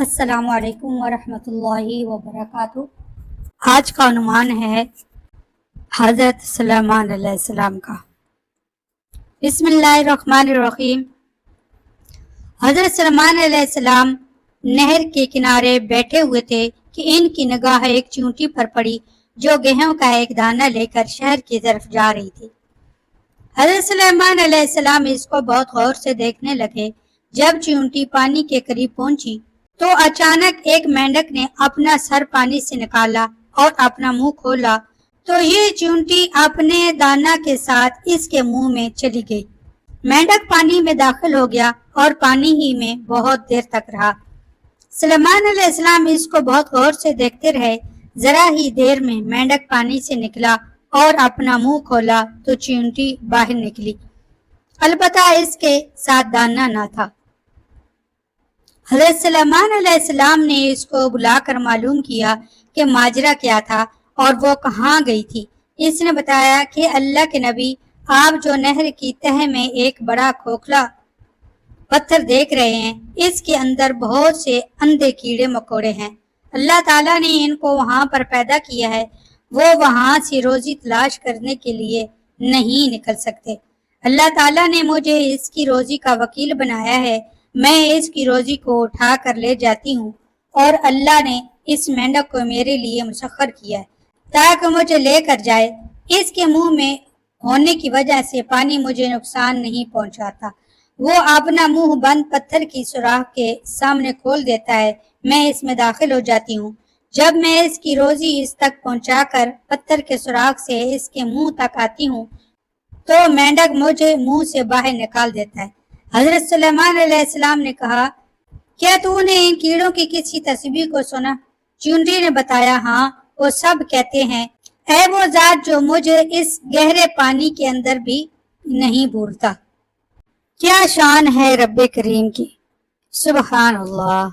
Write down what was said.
السلام علیکم ورحمۃ اللہ وبرکاتہ۔ آج کا عنوان ہے حضرت سلیمان علیہ السلام کا۔ بسم اللہ الرحمن الرحیم۔ حضرت سلیمان علیہ السلام نہر کے کنارے بیٹھے ہوئے تھے کہ ان کی نگاہ ایک چیونٹی پر پڑی جو گیہوں کا ایک دانہ لے کر شہر کی طرف جا رہی تھی۔ حضرت سلیمان علیہ السلام اس کو بہت غور سے دیکھنے لگے۔ جب چیونٹی پانی کے قریب پہنچی تو اچانک ایک مینڈک نے اپنا سر پانی سے نکالا اور اپنا منہ کھولا تو یہ چیونٹی اپنے دانہ کے ساتھ اس کے منہ میں چلی گئی۔ مینڈک پانی میں داخل ہو گیا اور پانی ہی میں بہت دیر تک رہا۔ سلیمان علیہ السلام اس کو بہت غور سے دیکھتے رہے۔ ذرا ہی دیر میں مینڈک پانی سے نکلا اور اپنا منہ کھولا تو چیونٹی باہر نکلی، البتہ اس کے ساتھ دانہ نہ تھا۔ حضرت سلیمان علیہ السلام نے اس کو بلا کر معلوم کیا کہ ماجرا کیا تھا اور وہ کہاں گئی تھی۔ اس نے بتایا کہ اللہ کے نبی، آپ جو نہر کی تہہ میں ایک بڑا کھوکھلا پتھر دیکھ رہے ہیں، اس کے اندر بہت سے اندھے کیڑے مکوڑے ہیں۔ اللہ تعالیٰ نے ان کو وہاں پر پیدا کیا ہے، وہ وہاں سے روزی تلاش کرنے کے لیے نہیں نکل سکتے۔ اللہ تعالیٰ نے مجھے اس کی روزی کا وکیل بنایا ہے، میں اس کی روزی کو اٹھا کر لے جاتی ہوں اور اللہ نے اس مینڈک کو میرے لیے مسخر کیا ہے تاکہ مجھے لے کر جائے۔ اس کے منہ میں ہونے کی وجہ سے پانی مجھے نقصان نہیں پہنچاتا، وہ اپنا منہ بند پتھر کی سوراخ کے سامنے کھول دیتا ہے، میں اس میں داخل ہو جاتی ہوں۔ جب میں اس کی روزی اس تک پہنچا کر پتھر کے سوراخ سے اس کے منہ تک آتی ہوں تو مینڈک مجھے منہ سے باہر نکال دیتا ہے۔ حضرت سلیمان علیہ السلام نے کہا، کیا تو نے ان کیڑوں کی کسی تسبیح کو سنا؟ چیونٹی نے بتایا، ہاں، وہ سب کہتے ہیں، اے وہ ذات جو مجھے اس گہرے پانی کے اندر بھی نہیں بھولتا۔ کیا شان ہے رب کریم کی، سبحان اللہ۔